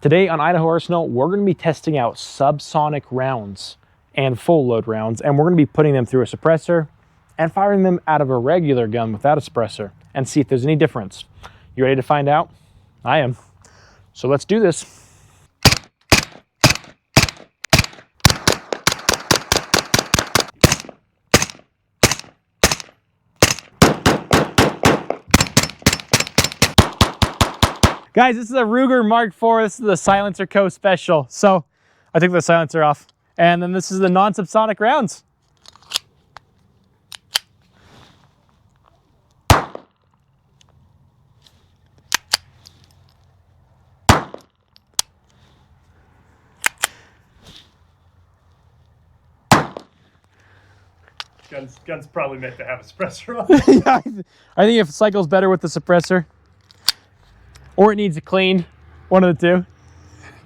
Today on Idaho Arsenal, we're going to be testing out subsonic rounds and full load rounds, and we're going to be putting them through a suppressor and firing them out of a regular gun without a suppressor and see if there's any difference. You ready to find out? I am. So let's do this. Guys, this is a Ruger Mark IV. This is the Silencer Co. Special. So I took the silencer off. And then this is the non-subsonic rounds. Gun's probably meant to have a suppressor on. Yeah, I think it cycles better with the suppressor. Or it needs a clean. One of the two.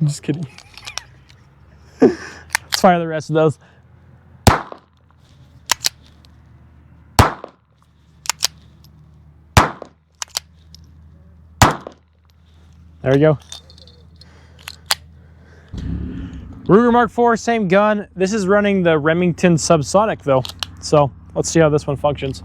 I'm just kidding. Let's fire the rest of those. There we go. Ruger Mark IV, same gun. This is running the Remington Subsonic though. So let's see how this one functions.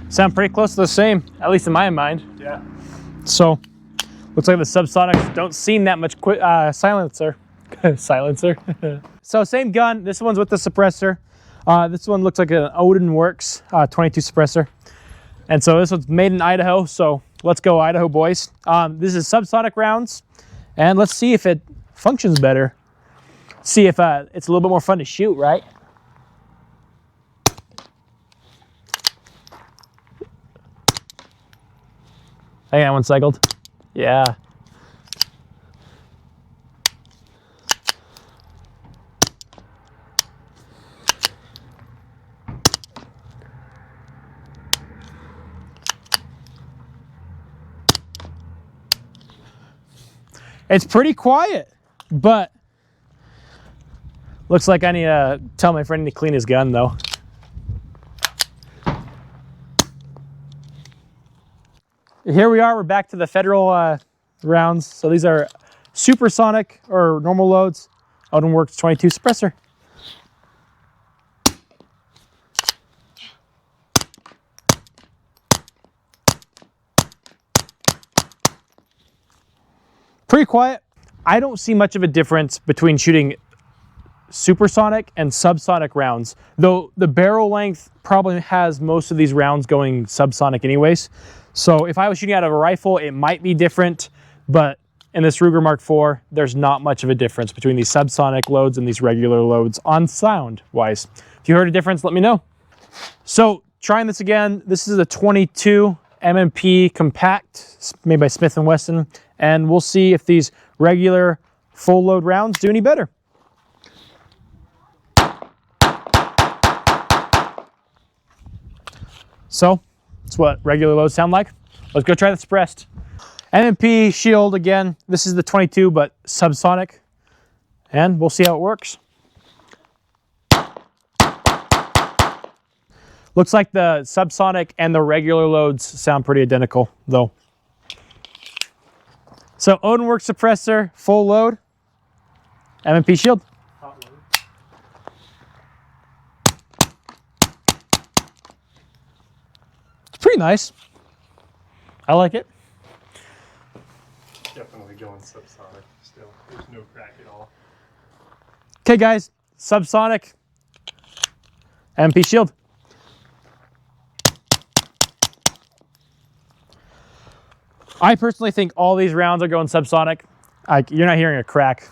Sound pretty close to the same, at least in my mind. Yeah. So, looks like the Subsonics don't seem that much silencer. Silencer. So same gun. This one's with the suppressor. This one looks like an Odin Works 22 suppressor. And so this one's made in Idaho. So let's go Idaho boys. This is subsonic rounds, and let's see if it functions better. See if it's a little bit more fun to shoot, right? I think that one cycled. Yeah. It's pretty quiet, but looks like I need to tell my friend to clean his gun though. Here we are, we're back to the federal rounds. So these are supersonic or normal loads, Odin Works 22 suppressor. Pretty quiet. I don't see much of a difference between shooting supersonic and subsonic rounds, though the barrel length probably has most of these rounds going subsonic anyways. So if I was shooting out of a rifle, it might be different, but in this Ruger Mark IV, there's not much of a difference between these subsonic loads and these regular loads on sound wise. If you heard a difference, let me know. So trying this again, this is a 22 M&P compact made by Smith & Wesson, and we'll see if these regular full load rounds do any better. So that's what regular loads sound like. Let's go try the suppressed. M&P shield again. This is the 22, but subsonic, and we'll see how it works. Looks like the subsonic and the regular loads sound pretty identical though. So Odin Works suppressor, full load, M&P shield. It's pretty nice. I like it. Definitely going subsonic still. There's no crack at all. Okay guys, subsonic, M&P shield. I personally think all these rounds are going subsonic. You're not hearing a crack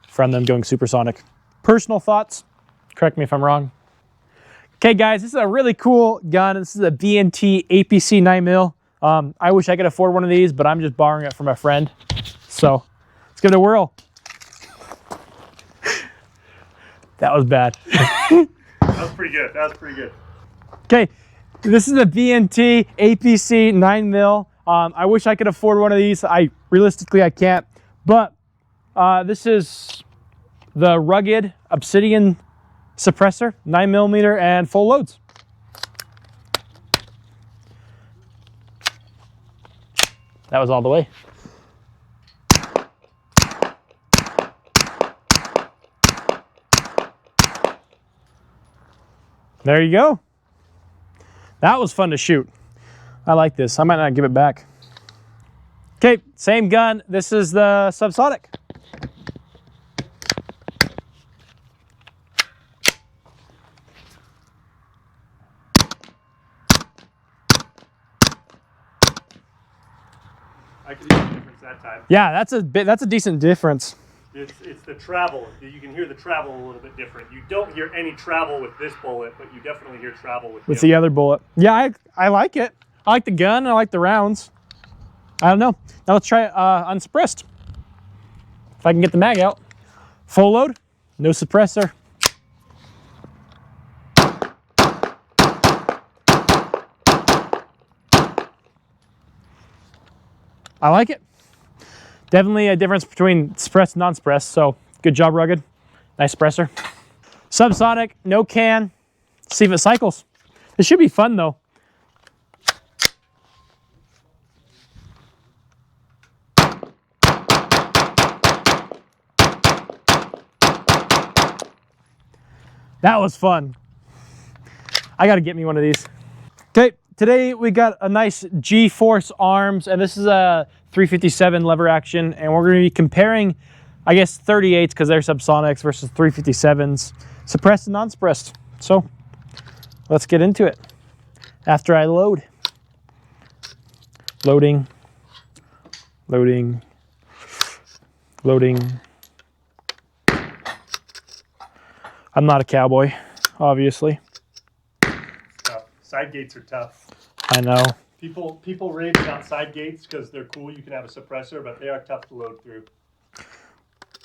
from them going supersonic. Personal thoughts, correct me if I'm wrong. Okay guys, this is a really cool gun. This is a B&T APC 9mm. I wish I could afford one of these, but I'm just borrowing it from a friend. So let's give it a whirl. That was bad. That was pretty good. That was pretty good. Okay, this is a B&T APC 9mm. I wish I could afford one of these. Realistically I can't, but This is the rugged Obsidian suppressor, 9mm and full loads. That was all the way. There you go. That was fun to shoot. I like this. I might not give it back. Okay, same gun. This is the Subsonic. I could hear the difference that time. Yeah, that's a decent difference. It's the travel. You can hear the travel a little bit different. You don't hear any travel with this bullet, but you definitely hear travel with The other bullet. Yeah, I like it. I like the gun. I like the rounds. I don't know. Now let's try it unsuppressed. If I can get the mag out. Full load, no suppressor. I like it. Definitely a difference between suppressed and non-suppressed, so good job, Rugged. Nice suppressor. Subsonic, no can. See if it cycles. This should be fun, though. That was fun. I gotta get me one of these. Okay, today we got a nice GeForce arms, and this is a 357 lever action, and we're gonna be comparing, I guess, 38s because they're subsonics versus 357s, suppressed and non-suppressed. So let's get into it. After I load. Loading. Loading. Loading. I'm not a cowboy, obviously. Tough. Side gates are tough. I know. People rave about side gates because they're cool. You can have a suppressor, but they are tough to load through.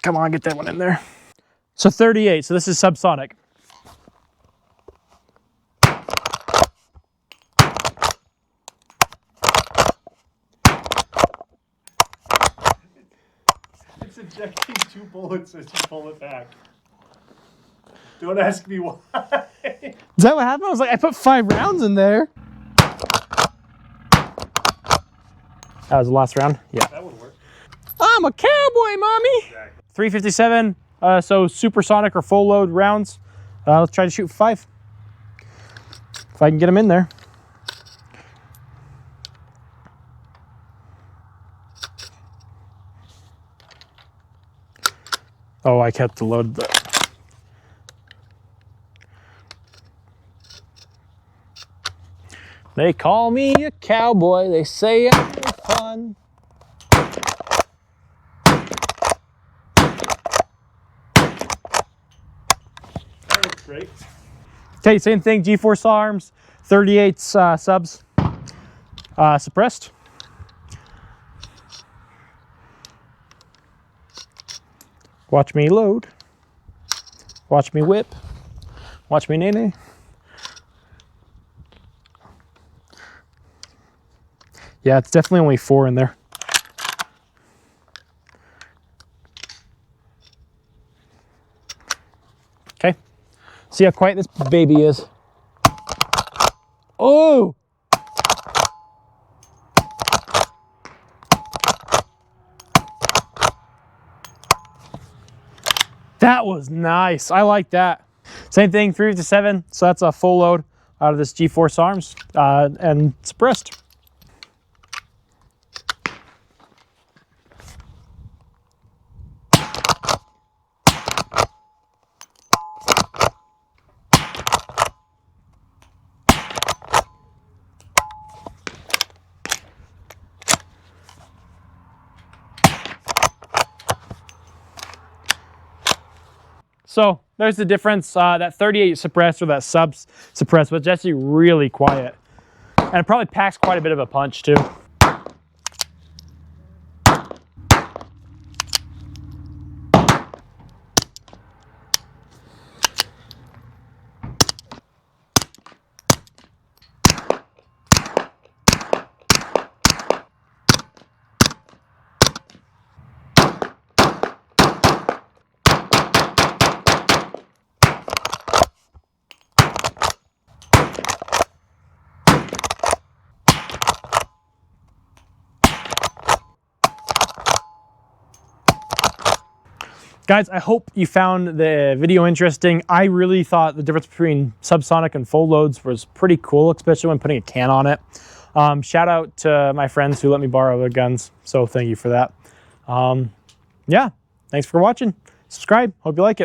Come on, get that one in there. So 38, so this is subsonic. It's ejecting 2 bullets as you pull it back. Don't ask me why. Is that what happened? I was like, I put 5 rounds in there. That was the last round? Yeah. That would work. I'm a cowboy, mommy. Exactly. 357, so supersonic or full load rounds. Let's try to shoot 5. If I can get them in there. Oh, I kept the load. They call me a cowboy. They say I'm fun. That looks great. Okay, same thing. GeForce arms, 38s subs, suppressed. Watch me load. Watch me whip. Watch me nay-nay. Yeah, it's definitely only 4 in there. Okay. See how quiet this baby is. Oh! That was nice. I like that. Same thing, 3 to 7. So that's a full load out of this GeForce arms and suppressed. So there's the difference. That 38 suppressed or that subs suppressed was actually really quiet. And it probably packs quite a bit of a punch too. Guys, I hope you found the video interesting. I really thought the difference between subsonic and full loads was pretty cool, especially when putting a can on it. Shout out to my friends who let me borrow their guns, so thank you for that. Yeah, thanks for watching. Subscribe, hope you like it.